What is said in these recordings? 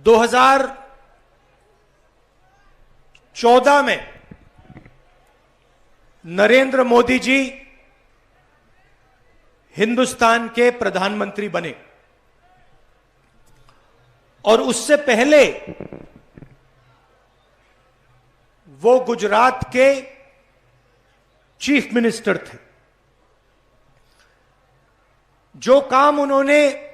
2014 में नरेंद्र मोदी जी हिंदुस्तान के प्रधानमंत्री बने और उससे पहले वो गुजरात के चीफ मिनिस्टर थे। जो काम उन्होंने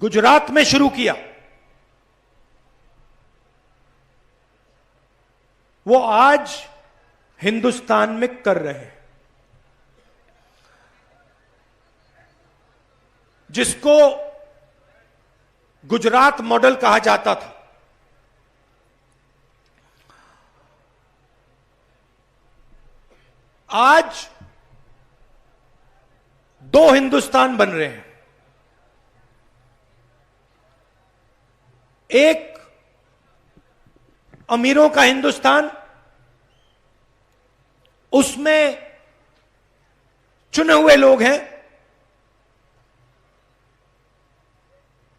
गुजरात में शुरू किया वो आज हिंदुस्तान में कर रहे हैं, जिसको गुजरात मॉडल कहा जाता था। आज दो हिंदुस्तान बन रहे हैं। एक अमीरों का हिंदुस्तान, उसमें चुने हुए लोग हैं,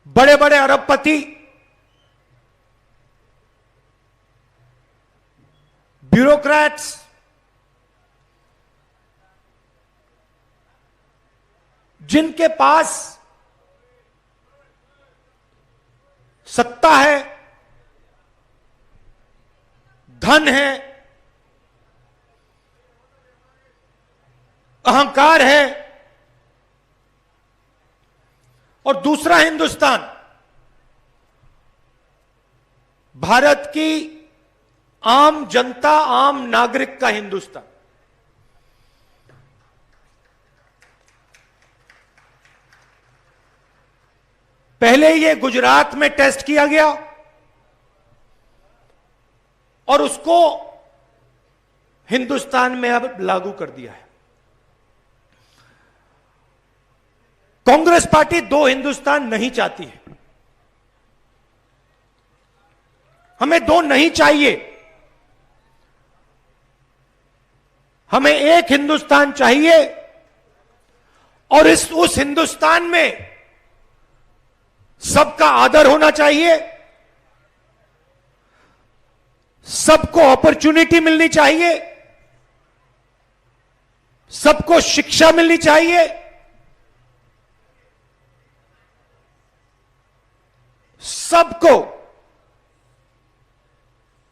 बड़े बड़े अरबपति, ब्यूरोक्रेट्स, जिनके पास सत्ता है, धन है, अहंकार है। और दूसरा हिंदुस्तान भारत की आम जनता, आम नागरिक का हिंदुस्तान। पहले ये गुजरात में टेस्ट किया गया और उसको हिंदुस्तान में अब लागू कर दिया है। कांग्रेस पार्टी दो हिंदुस्तान नहीं चाहती है। हमें दो नहीं चाहिए, हमें एक हिंदुस्तान चाहिए और उस हिंदुस्तान में सबका आदर होना चाहिए, सबको अपॉर्चुनिटी मिलनी चाहिए, सबको शिक्षा मिलनी चाहिए, सबको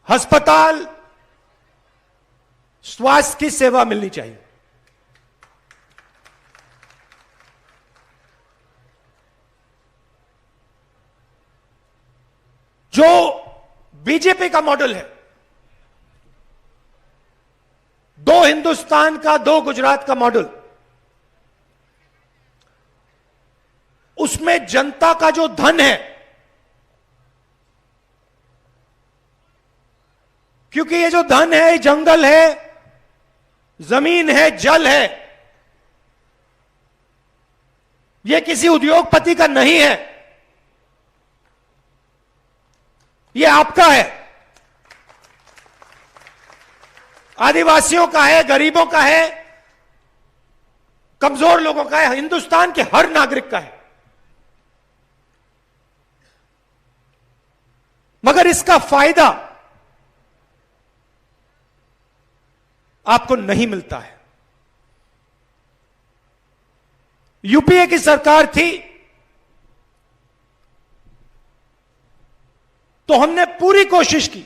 अस्पताल, स्वास्थ्य की सेवा मिलनी चाहिए। जो बीजेपी का मॉडल है, दो हिंदुस्तान का, दो गुजरात का मॉडल, उसमें जनता का जो धन है, क्योंकि ये जो धन है, जंगल है, जमीन है, जल है, ये किसी उद्योगपति का नहीं है, ये आपका है, आदिवासियों का है, गरीबों का है, कमजोर लोगों का है, हिंदुस्तान के हर नागरिक का है। मगर इसका फायदा आपको नहीं मिलता है। यूपीए की सरकार थी तो हमने पूरी कोशिश की,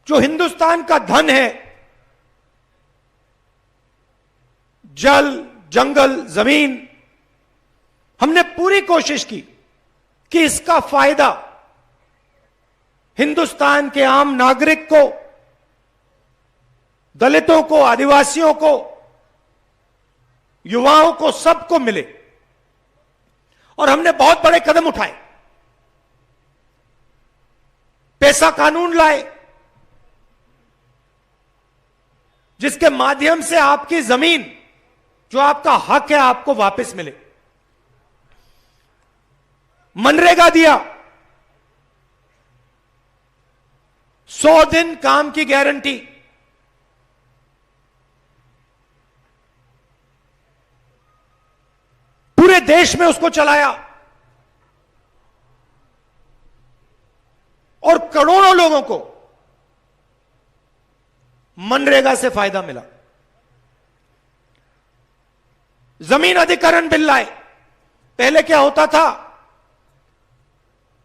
जो हिंदुस्तान का धन है, जल, जंगल, जमीन, हमने पूरी कोशिश की कि इसका फायदा हिंदुस्तान के आम नागरिक को, दलितों को, आदिवासियों को, युवाओं को, सबको मिले। और हमने बहुत बड़े कदम उठाए, पैसा कानून लाए, जिसके माध्यम से आपकी जमीन, जो आपका हक है, आपको वापस मिले। मनरेगा दिया, 100 दिन काम की गारंटी, देश में उसको चलाया और करोड़ों लोगों को मनरेगा से फायदा मिला। जमीन अधिग्रहण बिल लाए। पहले क्या होता था,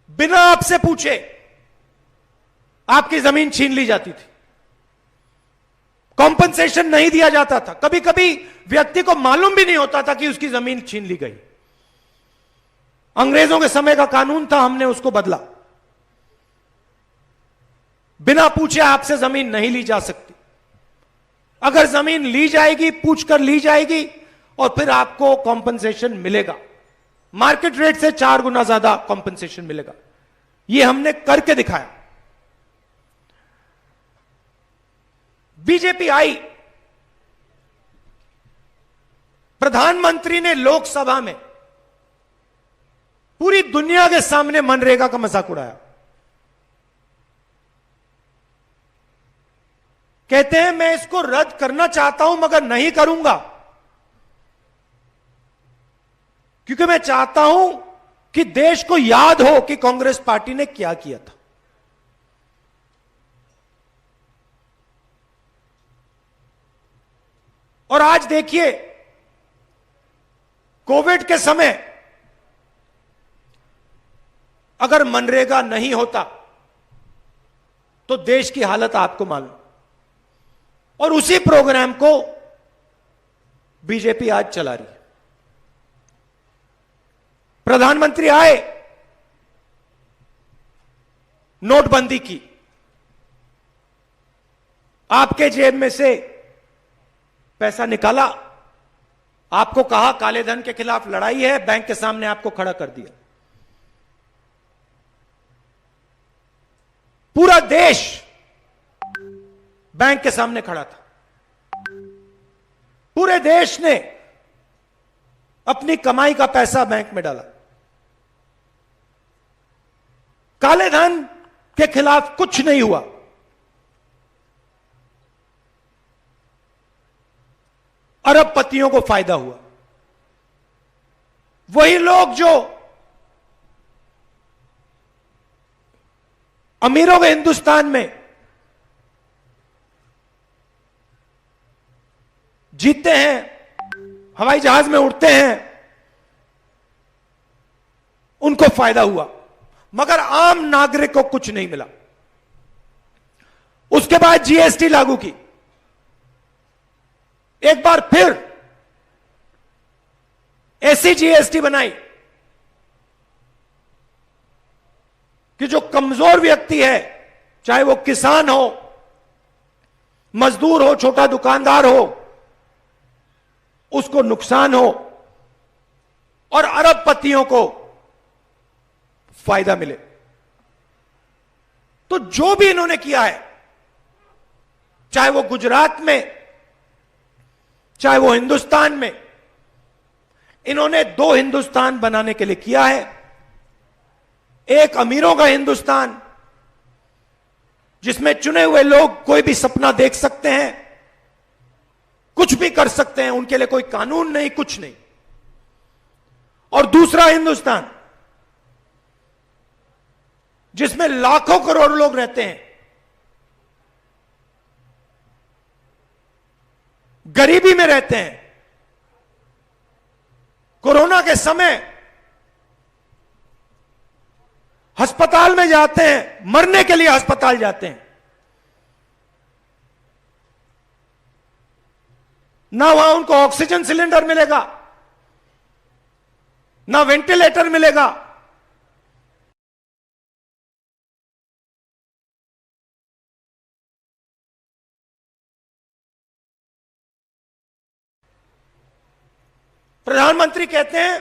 बिना आपसे पूछे आपकी जमीन छीन ली जाती थी, कॉम्पनसेशन नहीं दिया जाता था, कभी कभी व्यक्ति को मालूम भी नहीं होता था कि उसकी जमीन छीन ली गई। अंग्रेजों के समय का कानून था, हमने उसको बदला। बिना पूछे आपसे जमीन नहीं ली जा सकती। अगर जमीन ली जाएगी, पूछकर ली जाएगी और फिर आपको कॉम्पनसेशन मिलेगा, मार्केट रेट से 4 गुना ज्यादा कॉम्पनसेशन मिलेगा। यह हमने करके दिखाया। बीजेपी आई, प्रधानमंत्री ने लोकसभा में पूरी दुनिया के सामने मनरेगा का मजाक उड़ाया। कहते हैं मैं इसको रद्द करना चाहता हूं मगर नहीं करूंगा, क्योंकि मैं चाहता हूं कि देश को याद हो कि कांग्रेस पार्टी ने क्या किया था। और आज देखिए, कोविड के समय अगर मनरेगा नहीं होता तो देश की हालत आपको मालूम। और उसी प्रोग्राम को बीजेपी आज चला रही है। प्रधानमंत्री आए, नोटबंदी की, आपके जेब में से पैसा निकाला, आपको कहा काले धन के खिलाफ लड़ाई है, बैंक के सामने आपको खड़ा कर दिया। पूरा देश बैंक के सामने खड़ा था। पूरे देश ने अपनी कमाई का पैसा बैंक में डाला। काले धन के खिलाफ कुछ नहीं हुआ। अरबपतियों को फायदा हुआ। वही लोग जो अमीरों के हिंदुस्तान में जीतते हैं, हवाई जहाज में उड़ते हैं, उनको फायदा हुआ, मगर आम नागरिक को कुछ नहीं मिला। उसके बाद जीएसटी लागू की। एक बार फिर ऐसी जीएसटी बनाई कि जो कमजोर व्यक्ति है, चाहे वो किसान हो, मजदूर हो, छोटा दुकानदार हो, उसको नुकसान हो और अरबपतियों को फायदा मिले। तो जो भी इन्होंने किया है, चाहे वो गुजरात में, चाहे वो हिंदुस्तान में, इन्होंने 2 हिंदुस्तान बनाने के लिए किया है। एक अमीरों का हिंदुस्तान, जिसमें चुने हुए लोग कोई भी सपना देख सकते हैं, कुछ भी कर सकते हैं, उनके लिए कोई कानून नहीं, कुछ नहीं। और दूसरा हिंदुस्तान, जिसमें लाखों करोड़ लोग रहते हैं, गरीबी में रहते हैं। कोरोना के समय अस्पताल में जाते हैं, मरने के लिए अस्पताल जाते हैं, ना वहां उनको ऑक्सीजन सिलेंडर मिलेगा, ना वेंटिलेटर मिलेगा। प्रधानमंत्री कहते हैं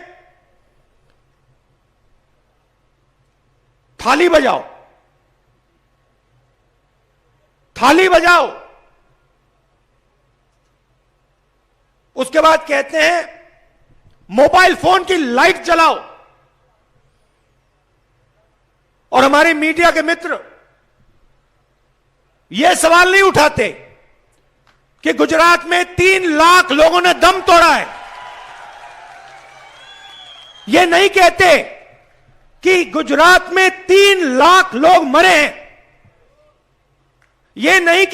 थाली बजाओ, थाली बजाओ। उसके बाद कहते हैं मोबाइल फोन की लाइट जलाओ। और हमारे मीडिया के मित्र यह सवाल नहीं उठाते कि गुजरात में 3 लाख लोगों ने दम तोड़ा है। ये नहीं कहते कि गुजरात में 3 लाख लोग मरे हैं। ये नहीं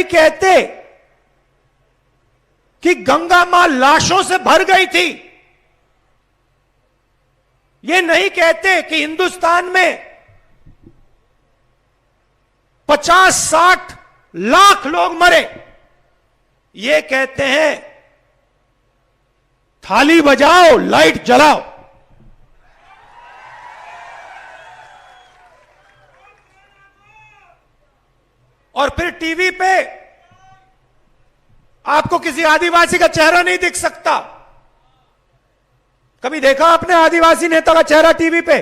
कहते कि गंगा मां लाशों से भर गई थी। ये नहीं कहते कि हिंदुस्तान में 50-60 लाख लोग मरे। ये कहते हैं थाली बजाओ, लाइट जलाओ। और फिर टीवी पे आपको किसी आदिवासी का चेहरा नहीं दिख सकता। कभी देखा आपने आदिवासी नेता का चेहरा टीवी पे?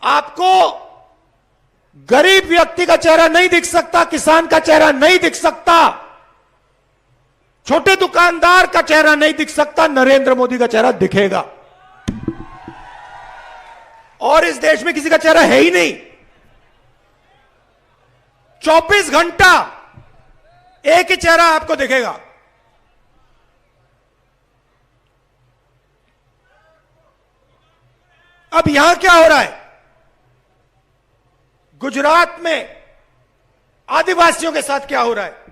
आपको गरीब व्यक्ति का चेहरा नहीं दिख सकता, किसान का चेहरा नहीं दिख सकता, छोटे दुकानदार का चेहरा नहीं दिख सकता। नरेंद्र मोदी का चेहरा दिखेगा। और इस देश में किसी का चेहरा है ही नहीं। 24 घंटा एक ही चेहरा आपको दिखेगा। अब यहां क्या हो रहा है? गुजरात में आदिवासियों के साथ क्या हो रहा है?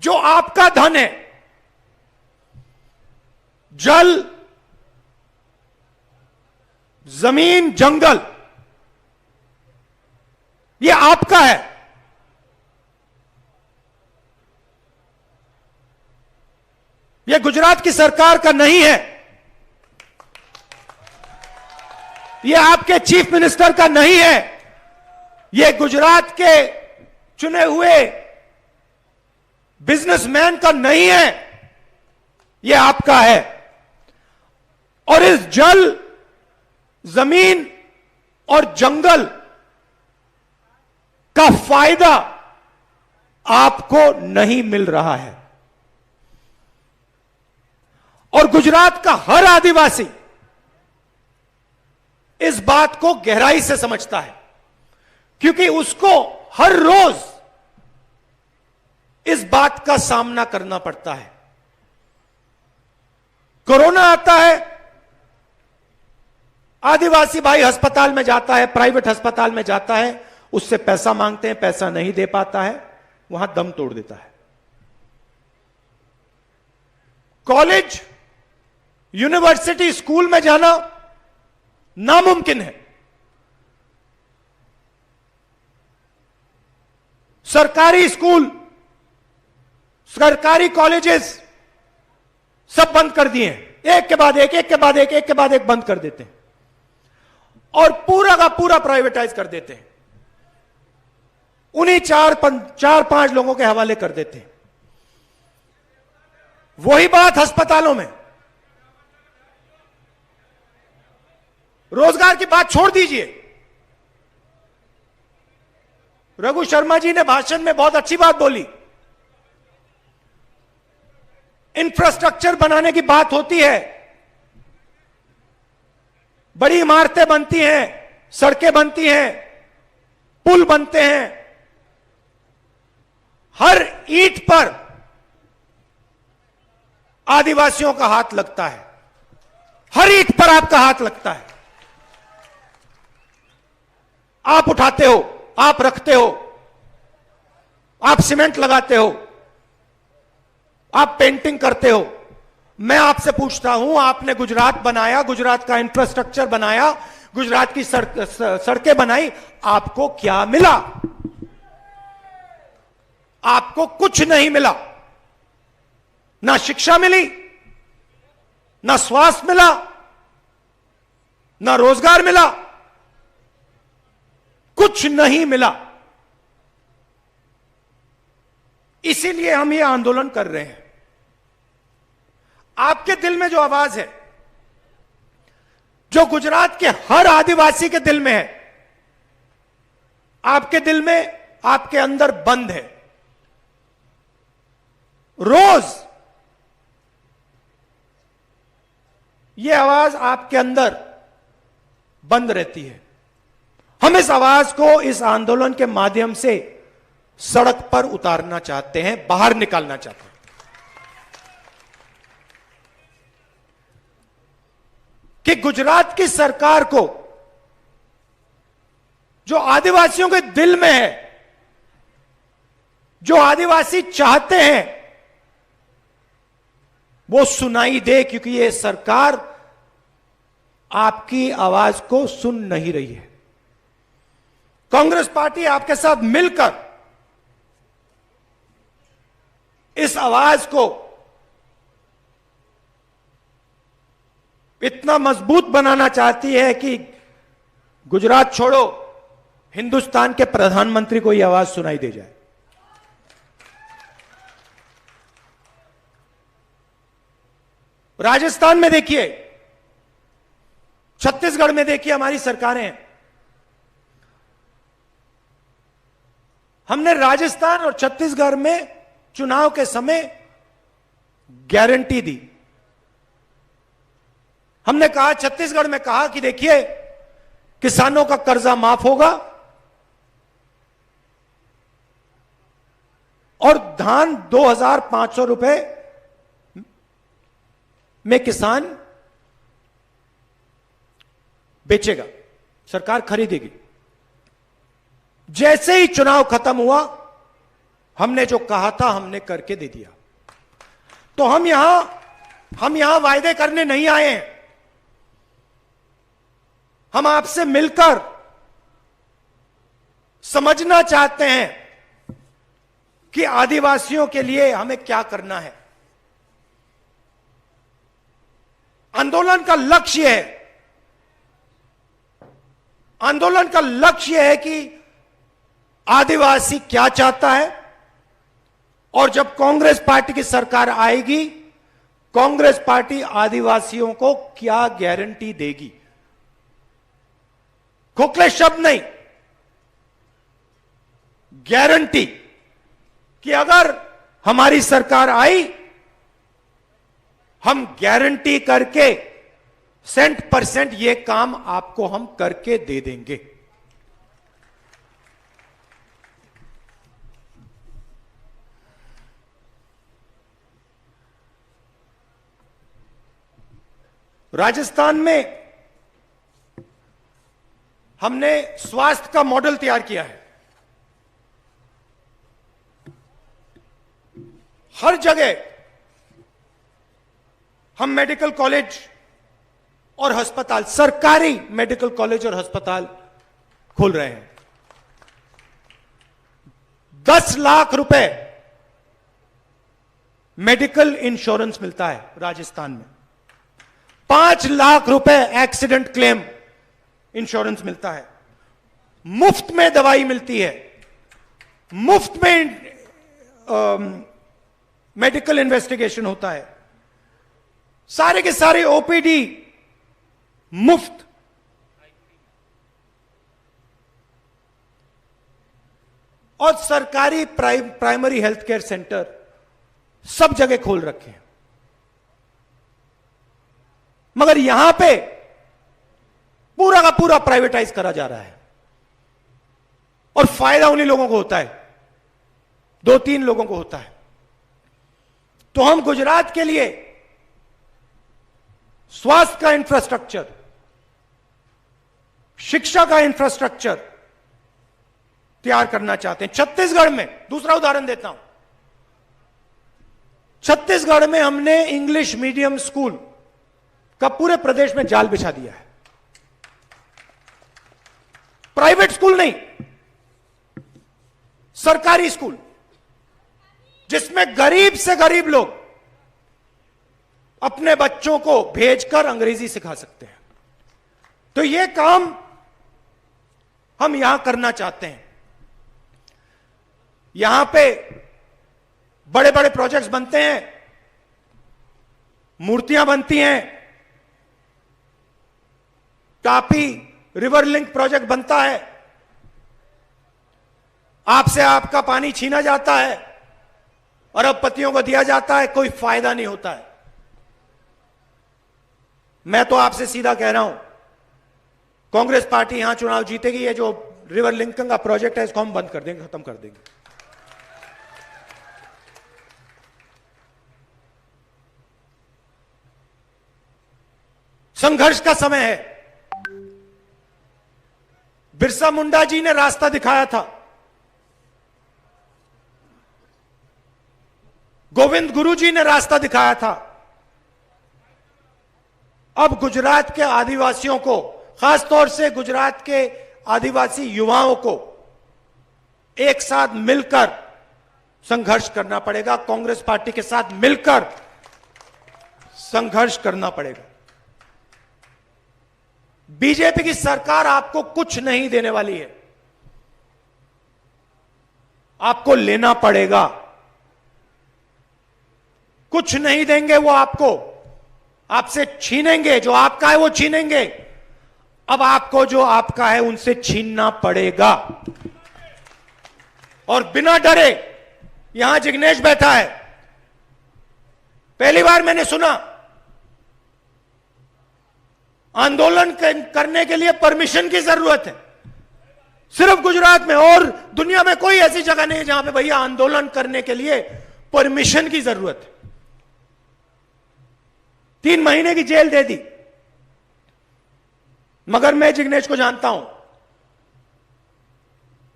जो आपका धन है, जल, जमीन, जंगल, ये आपका है। ये गुजरात की सरकार का नहीं है। ये आपके चीफ मिनिस्टर का नहीं है। ये गुजरात के चुने हुए बिजनेसमैन का नहीं है। ये आपका है। और इस जल, जमीन और जंगल का फायदा आपको नहीं मिल रहा है। और गुजरात का हर आदिवासी इस बात को गहराई से समझता है, क्योंकि उसको हर रोज इस बात का सामना करना पड़ता है। कोरोना आता है, आदिवासी भाई अस्पताल में जाता है, प्राइवेट अस्पताल में जाता है, उससे पैसा मांगते हैं, पैसा नहीं दे पाता है, वहां दम तोड़ देता है। कॉलेज, यूनिवर्सिटी, स्कूल में जाना नामुमकिन है। सरकारी स्कूल, सरकारी कॉलेजेस सब बंद कर दिए हैं। एक के बाद एक, एक के बाद एक, एक के बाद एक बंद कर देते हैं और पूरा का पूरा प्राइवेटाइज कर देते हैं। उन्हीं 4-5 लोगों के हवाले कर देते हैं। वही बात अस्पतालों में। रोजगार की बात छोड़ दीजिए। रघु शर्मा जी ने भाषण में बहुत अच्छी बात बोली। इंफ्रास्ट्रक्चर बनाने की बात होती है, बड़ी इमारतें बनती हैं, सड़कें बनती हैं, पुल बनते हैं। हर ईंट पर आदिवासियों का हाथ लगता है। हर ईंट पर आपका हाथ लगता है। आप उठाते हो, आप रखते हो, आप सीमेंट लगाते हो, आप पेंटिंग करते हो। मैं आपसे पूछता हूं, आपने गुजरात बनाया, गुजरात का इंफ्रास्ट्रक्चर बनाया, गुजरात की सड़कें बनाई, आपको क्या मिला? आपको कुछ नहीं मिला। ना शिक्षा मिली, ना स्वास्थ्य मिला, ना रोजगार मिला, कुछ नहीं मिला। इसीलिए हम ये आंदोलन कर रहे हैं। आपके दिल में जो आवाज है, जो गुजरात के हर आदिवासी के दिल में है, आपके दिल में, आपके अंदर बंद है। रोज ये आवाज आपके अंदर बंद रहती है। हम इस आवाज को इस आंदोलन के माध्यम से सड़क पर उतारना चाहते हैं, बाहर निकालना चाहते हैं। कि गुजरात की सरकार को जो आदिवासियों के दिल में है, जो आदिवासी चाहते हैं, वो सुनाई दे, क्योंकि ये सरकार आपकी आवाज को सुन नहीं रही है। कांग्रेस पार्टी आपके साथ मिलकर इस आवाज को इतना मजबूत बनाना चाहती है कि गुजरात छोड़ो, हिंदुस्तान के प्रधानमंत्री को यह आवाज सुनाई दे जाए। राजस्थान में देखिए, छत्तीसगढ़ में देखिए, हमारी सरकारें हैं। हमने राजस्थान और छत्तीसगढ़ में चुनाव के समय गारंटी दी। हमने कहा, छत्तीसगढ़ में कहा कि देखिए, किसानों का कर्जा माफ होगा और धान 2,500 रुपए में किसान बेचेगा, सरकार खरीदेगी। जैसे ही चुनाव खत्म हुआ, हमने जो कहा था हमने करके दे दिया। तो हम यहां वायदे करने नहीं आए हैं। हम आपसे मिलकर समझना चाहते हैं कि आदिवासियों के लिए हमें क्या करना है। आंदोलन का लक्ष्य है, आंदोलन का लक्ष्य है कि आदिवासी क्या चाहता है, और जब कांग्रेस पार्टी की सरकार आएगी, कांग्रेस पार्टी आदिवासियों को क्या गारंटी देगी। खोखले शब्द नहीं, गारंटी कि अगर हमारी सरकार आई, हम गारंटी करके 100% ये काम आपको हम करके दे देंगे। राजस्थान में हमने स्वास्थ्य का मॉडल तैयार किया है। हर जगह हम मेडिकल कॉलेज और अस्पताल, सरकारी मेडिकल कॉलेज और अस्पताल खोल रहे हैं। 10 लाख रुपए मेडिकल इंश्योरेंस मिलता है राजस्थान में। 5 लाख रुपए एक्सीडेंट क्लेम इंश्योरेंस मिलता है। मुफ्त में दवाई मिलती है, मुफ्त में मेडिकल इन्वेस्टिगेशन होता है, सारे के सारे ओपीडी मुफ्त। और सरकारी प्राइमरी हेल्थ केयर सेंटर सब जगह खोल रखे हैं। मगर यहां पे पूरा का पूरा प्राइवेटाइज करा जा रहा है, और फायदा उन्हीं लोगों को होता है, 2-3 लोगों को होता है। तो हम गुजरात के लिए स्वास्थ्य का इंफ्रास्ट्रक्चर, शिक्षा का इंफ्रास्ट्रक्चर तैयार करना चाहते हैं। छत्तीसगढ़ में, दूसरा उदाहरण देता हूं, छत्तीसगढ़ में हमने इंग्लिश मीडियम स्कूल का पूरे प्रदेश में जाल बिछा दिया है। प्राइवेट स्कूल नहीं, सरकारी स्कूल, जिसमें गरीब से गरीब लोग अपने बच्चों को भेजकर अंग्रेजी सिखा सकते हैं। तो यह काम हम यहां करना चाहते हैं। यहां पे बड़े बड़े प्रोजेक्ट्स बनते हैं, मूर्तियां बनती हैं, तापी रिवर लिंक प्रोजेक्ट बनता है, आपसे आपका पानी छीना जाता है, अरबपतियों को दिया जाता है, कोई फायदा नहीं होता है। मैं तो आपसे सीधा कह रहा हूं, कांग्रेस पार्टी यहां चुनाव जीतेगी। ये जो रिवर लिंकिंग का प्रोजेक्ट है इसको हम बंद कर देंगे, खत्म कर देंगे। संघर्ष का समय है। बिरसा मुंडा जी ने रास्ता दिखाया था, गोविंद गुरु जी ने रास्ता दिखाया था। अब गुजरात के आदिवासियों को, खासतौर से गुजरात के आदिवासी युवाओं को एक साथ मिलकर संघर्ष करना पड़ेगा। कांग्रेस पार्टी के साथ मिलकर संघर्ष करना पड़ेगा। बीजेपी की सरकार आपको कुछ नहीं देने वाली है, आपको लेना पड़ेगा। कुछ नहीं देंगे वो आपको, आपसे छीनेंगे। जो आपका है वो छीनेंगे। अब आपको जो आपका है उनसे छीनना पड़ेगा। और बिना डरे, यहां जिग्नेश बैठा है, पहली बार मैंने सुना आंदोलन करने के लिए परमिशन की जरूरत है। सिर्फ गुजरात में, और दुनिया में कोई ऐसी जगह नहीं है जहां पे भैया आंदोलन करने के लिए परमिशन की जरूरत है। 3 महीने की जेल दे दी। मगर मैं जिग्नेश को जानता हूं,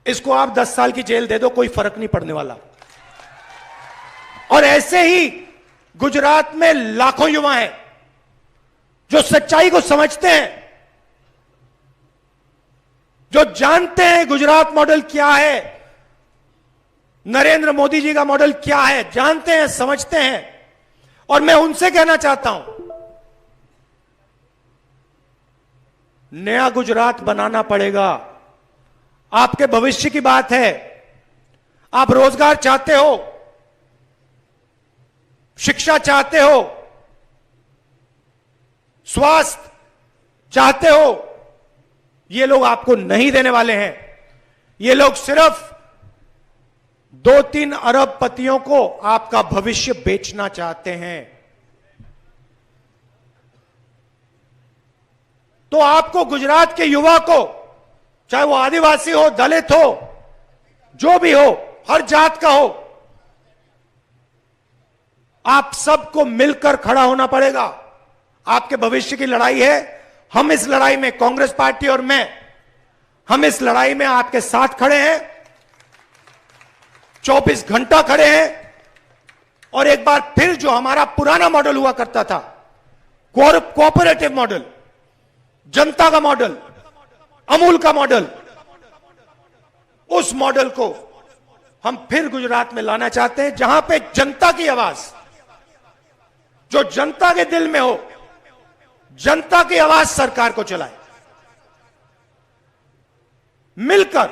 इसको आप 10 साल की जेल दे दो, कोई फर्क नहीं पड़ने वाला। और ऐसे ही गुजरात में लाखों युवा हैं जो सच्चाई को समझते हैं, जो जानते हैं गुजरात मॉडल क्या है, नरेंद्र मोदी जी का मॉडल क्या है, जानते हैं, समझते हैं। और मैं उनसे कहना चाहता हूं, नया गुजरात बनाना पड़ेगा। आपके भविष्य की बात है। आप रोजगार चाहते हो, शिक्षा चाहते हो, स्वास्थ्य चाहते हो, ये लोग आपको नहीं देने वाले हैं। ये लोग सिर्फ 2-3 अरबपतियों को आपका भविष्य बेचना चाहते हैं। तो आपको, गुजरात के युवा को, चाहे वो आदिवासी हो, दलित हो, जो भी हो, हर जात का हो, आप सबको मिलकर खड़ा होना पड़ेगा। आपके भविष्य की लड़ाई है। हम इस लड़ाई में, कांग्रेस पार्टी और मैं, हम इस लड़ाई में आपके साथ खड़े हैं, 24 घंटा खड़े हैं। और एक बार फिर जो हमारा पुराना मॉडल हुआ करता था, कोऑपरेटिव मॉडल, जनता का मॉडल, अमूल का मॉडल, उस मॉडल को हम फिर गुजरात में लाना चाहते हैं, जहां पे जनता की आवाज, जो जनता के दिल में हो, जनता की आवाज सरकार को चलाए। मिलकर,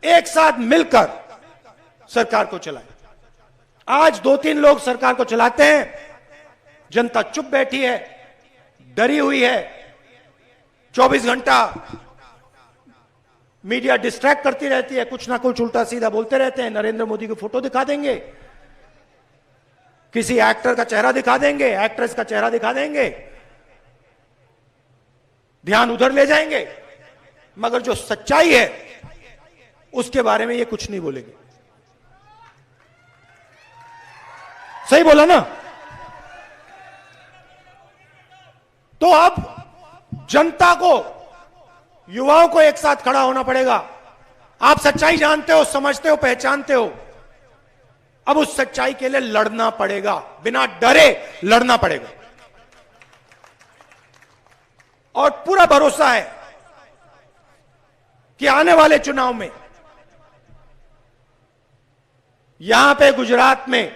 एक साथ मिलकर सरकार को चलाए। आज 2-3 लोग सरकार को चलाते हैं, जनता चुप बैठी है, डरी हुई है। 24 घंटा मीडिया डिस्ट्रैक्ट करती रहती है, कुछ ना कुछ उल्टा सीधा बोलते रहते हैं। नरेंद्र मोदी की फोटो दिखा देंगे, किसी एक्टर का चेहरा दिखा देंगे, एक्ट्रेस का चेहरा दिखा देंगे, ध्यान उधर ले जाएंगे। मगर जो सच्चाई है उसके बारे में ये कुछ नहीं बोलेंगे। सही बोला ना? तो अब जनता को, युवाओं को एक साथ खड़ा होना पड़ेगा। आप सच्चाई जानते हो, समझते हो, पहचानते हो। अब उस सच्चाई के लिए लड़ना पड़ेगा, बिना डरे लड़ना पड़ेगा। और पूरा भरोसा है कि आने वाले चुनाव में यहां पे गुजरात में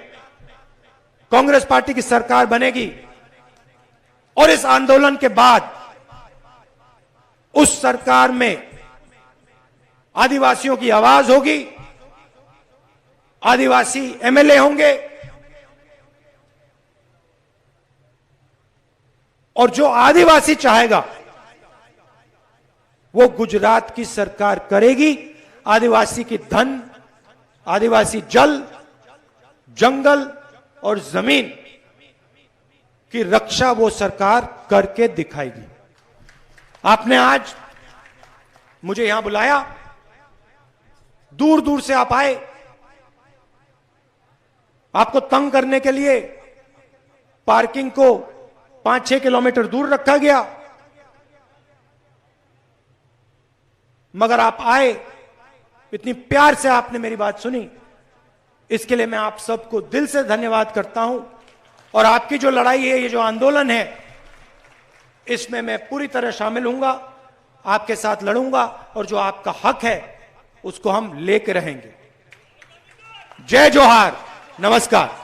कांग्रेस पार्टी की सरकार बनेगी। और इस आंदोलन के बाद उस सरकार में आदिवासियों की आवाज होगी, आदिवासी एमएलए होंगे, और जो आदिवासी चाहेगा वो गुजरात की सरकार करेगी। आदिवासी की धन, आदिवासी जल, जंगल और जमीन की रक्षा वो सरकार करके दिखाएगी। आपने आज मुझे यहां बुलाया, दूर दूर से आप आए, आपको तंग करने के लिए पार्किंग को 5-6 किलोमीटर दूर रखा गया, मगर आप आए, इतनी प्यार से आपने मेरी बात सुनी। इसके लिए मैं आप सबको दिल से धन्यवाद करता हूं। और आपकी जो लड़ाई है, ये जो आंदोलन है, इसमें मैं पूरी तरह शामिल हूंगा, आपके साथ लड़ूंगा, और जो आपका हक है उसको हम लेके रहेंगे। जय जोहार, नमस्कार।